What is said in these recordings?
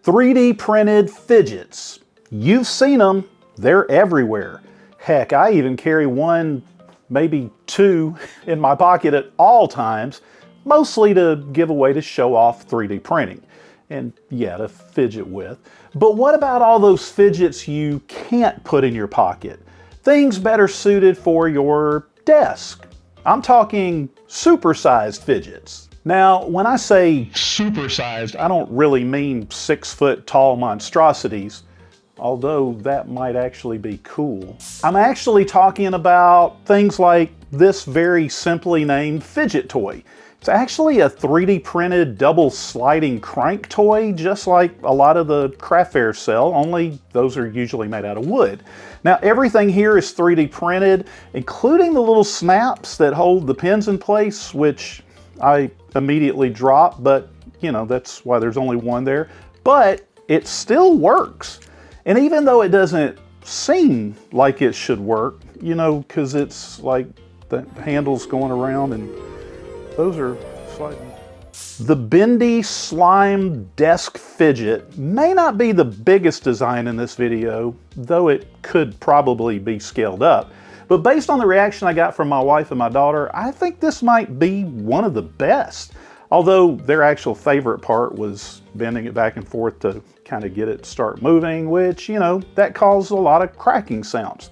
3D printed fidgets. You've seen them, they're everywhere. Heck, I even carry one, maybe two in my pocket at all times, mostly to give away to show off 3D printing. And yeah, to fidget with. But what about all those fidgets you can't put in your pocket? Things better suited for your desk. I'm talking supersized fidgets. Now, when I say supersized, I don't really mean 6-foot tall monstrosities, although that might actually be cool. I'm actually talking about things like this very simply named Fidget Toy. It's actually a 3D printed double sliding crank toy, just like a lot of the craft fairs sell, only those are usually made out of wood. Now everything here is 3D printed, including the little snaps that hold the pins in place, which I immediately dropped, but you know, that's why there's only one there. But it still works. And even though it doesn't seem like it should work, you know, because it's like the handle's going around and those are sliding. The Bendy Slime Desk Fidget may not be the biggest design in this video, though it could probably be scaled up. But based on the reaction I got from my wife and my daughter, I think this might be one of the best. Although their actual favorite part was bending it back and forth to kind of get it to start moving, which, you know, that caused a lot of cracking sounds.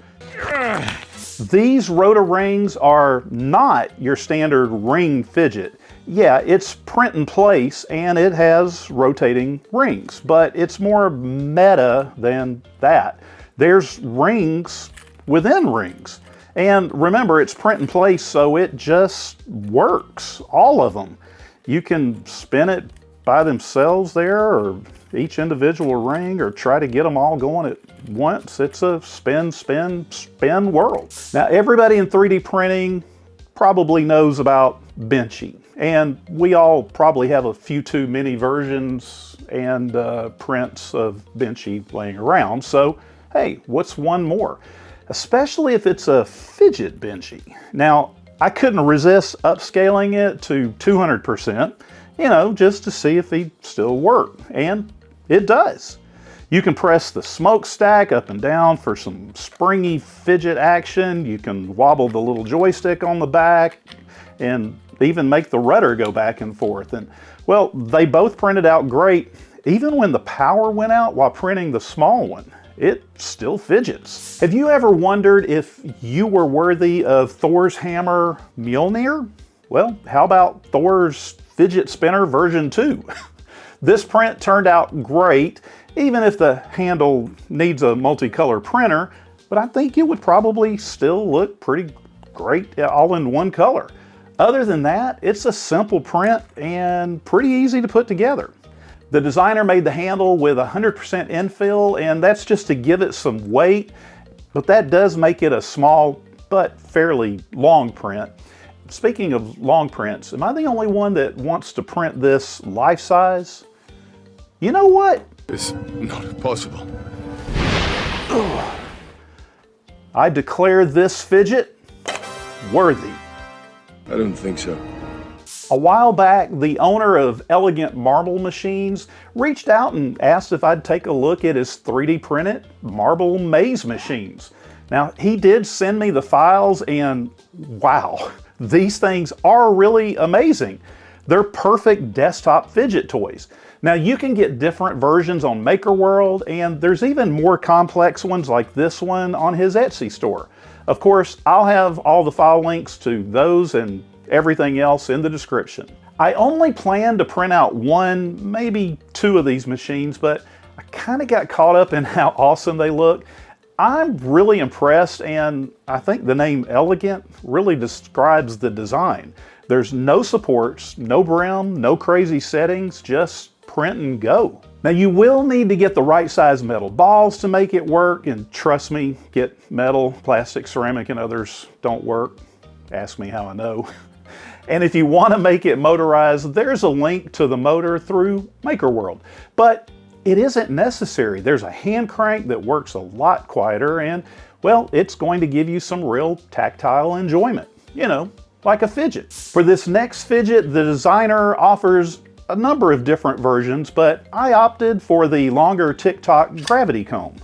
These RotaRings are not your standard ring fidget. Yeah, it's print in place and it has rotating rings, but it's more meta than that. There's rings within rings. And remember, it's print in place, so it just works, all of them. You can spin it by themselves there, or each individual ring, or try to get them all going at once. It's a spin, spin, spin world. Now, everybody in 3D printing probably knows about Benchy, and we all probably have a few too many versions and prints of Benchy laying around. So, hey, what's one more? Especially if it's a Fidget Benchy. Now, I couldn't resist upscaling it to 200%, you know, just to see if he'd still work, and it does. You can press the smokestack up and down for some springy fidget action. You can wobble the little joystick on the back and even make the rudder go back and forth. And well, they both printed out great. Even when the power went out while printing the small one, it still fidgets. Have you ever wondered if you were worthy of Thor's hammer Mjolnir? Well, how about Thor's fidget spinner version 2? This print turned out great, even if the handle needs a multicolor printer, but I think it would probably still look pretty great all in one color. Other than that, it's a simple print and pretty easy to put together. The designer made the handle with 100% infill, and that's just to give it some weight, but that does make it a small but fairly long print. Speaking of long prints, am I the only one that wants to print this life-size? You know what? It's not possible. I declare this fidget worthy. I don't think so. A while back, the owner of Elegant Marble Machines reached out and asked if I'd take a look at his 3D printed marble maze machines. Now, he did send me the files, and wow, these things are really amazing. They're perfect desktop fidget toys. Now, you can get different versions on Maker World, and there's even more complex ones like this one on his Etsy store. Of course, I'll have all the file links to those and everything else in the description. I only plan to print out one, maybe two of these machines, but I kind of got caught up in how awesome they look. I'm really impressed, and I think the name Elegant really describes the design. There's no supports, no brim, no crazy settings, just print and go. Now, you will need to get the right size metal balls to make it work, and trust me, get metal, plastic, ceramic, and others don't work. Ask me how I know. And if you want to make it motorized, there's a link to the motor through Maker World. But it isn't necessary. There's a hand crank that works a lot quieter, and well, it's going to give you some real tactile enjoyment. You know, like a fidget. For this next fidget, the designer offers a number of different versions, but I opted for the longer TikTok gravity comb.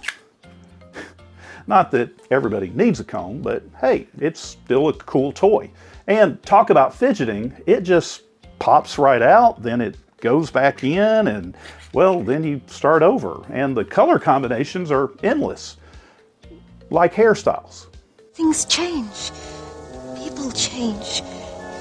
Not that everybody needs a comb, but hey, it's still a cool toy. And talk about fidgeting, it just pops right out, then it goes back in, and well, then you start over. And the color combinations are endless, like hairstyles. Things change. People change.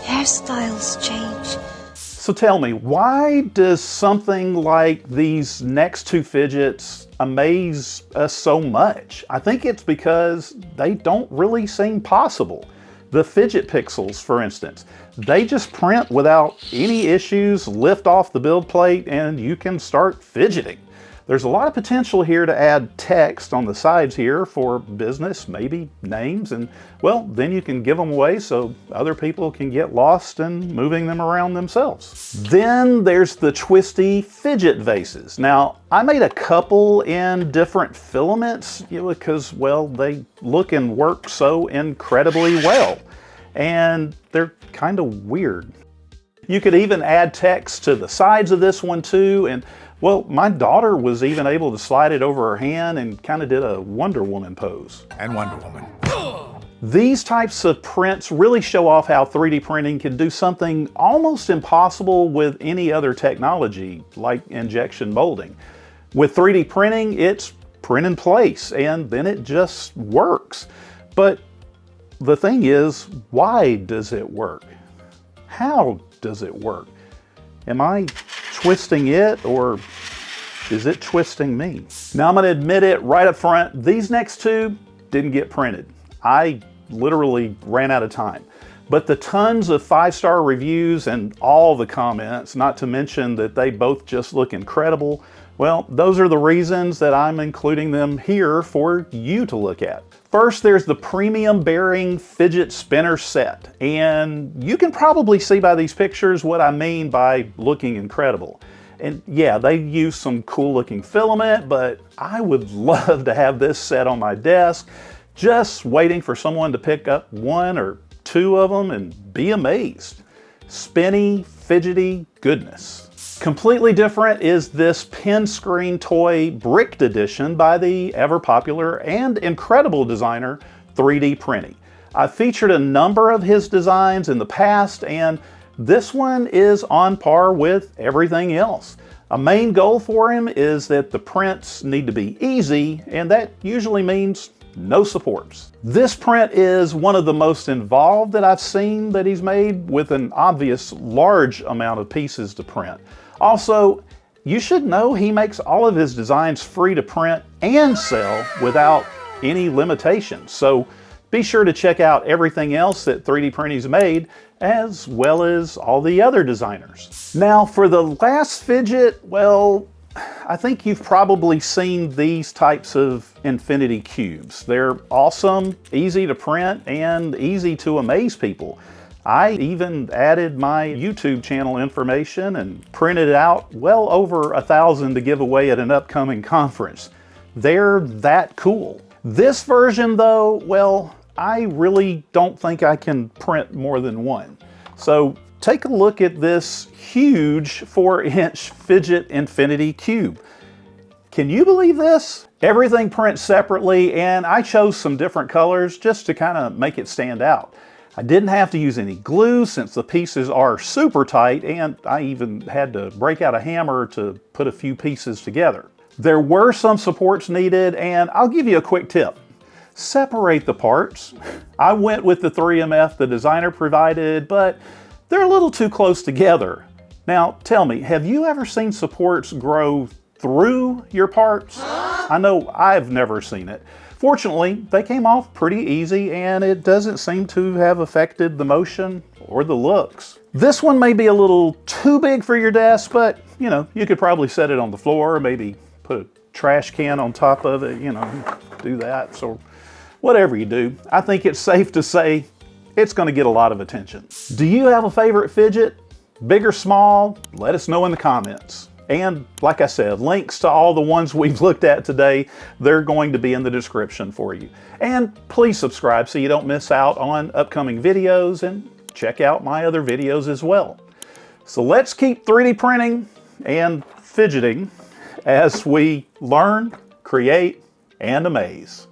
Hairstyles change. So tell me, why does something like these next two fidgets amaze us so much? I think it's because they don't really seem possible. The Fidget Pixels, for instance, they just print without any issues, lift off the build plate, and you can start fidgeting. There's a lot of potential here to add text on the sides here for business, maybe names, and well, then you can give them away so other people can get lost in moving them around themselves. Then there's the Twisty fidget vases. Now, I made a couple in different filaments, because, well, they look and work so incredibly well, and they're kind of weird. You could even add text to the sides of this one too, and well, my daughter was even able to slide it over her hand and kind of did a Wonder Woman pose. And Wonder Woman. These types of prints really show off how 3D printing can do something almost impossible with any other technology, like injection molding. With 3D printing, it's print in place, and then it just works. But the thing is, why does it work? How does it work? Am I twisting it, or is it twisting me? Now, I'm going to admit it right up front, these next two didn't get printed. I literally ran out of time. But the tons of 5-star reviews and all the comments, not to mention that they both just look incredible, well, those are the reasons that I'm including them here for you to look at. First, there's the premium bearing fidget spinner set, and you can probably see by these pictures what I mean by looking incredible. And yeah, they use some cool looking filament, but I would love to have this set on my desk, just waiting for someone to pick up one or two of them and be amazed. Spinny, fidgety goodness. Completely different is this pen screen toy bricked edition by the ever popular and incredible designer 3D Printing. I've featured a number of his designs in the past, and this one is on par with everything else. A main goal for him is that the prints need to be easy, and that usually means no supports. This print is one of the most involved that I've seen that he's made, with an obvious large amount of pieces to print. Also, you should know he makes all of his designs free to print and sell without any limitations. So be sure to check out everything else that 3D Printing's made, as well as all the other designers. Now, for the last fidget, well, I think you've probably seen these types of infinity cubes. They're awesome, easy to print, and easy to amaze people. I even added my YouTube channel information and printed out well over 1,000 to give away at an upcoming conference. They're that cool. This version though, well, I really don't think I can print more than one. So take a look at this huge 4-inch Fidget Infinity Cube. Can you believe this? Everything prints separately, and I chose some different colors just to kind of make it stand out. I didn't have to use any glue since the pieces are super tight, and I even had to break out a hammer to put a few pieces together. There were some supports needed, and I'll give you a quick tip. Separate the parts. I went with the 3MF the designer provided, but they're a little too close together. Now, tell me, have you ever seen supports grow through your parts? I know I've never seen it. Fortunately, they came off pretty easy, and it doesn't seem to have affected the motion or the looks. This one may be a little too big for your desk, but you know, you could probably set it on the floor, or maybe put a trash can on top of it, you know, do that. So whatever you do, I think it's safe to say it's going to get a lot of attention. Do you have a favorite fidget? Big or small? Let us know in the comments. And like I said, links to all the ones we've looked at today, they're going to be in the description for you. And please subscribe so you don't miss out on upcoming videos, and check out my other videos as well. So let's keep 3D printing and fidgeting as we learn, create, and amaze.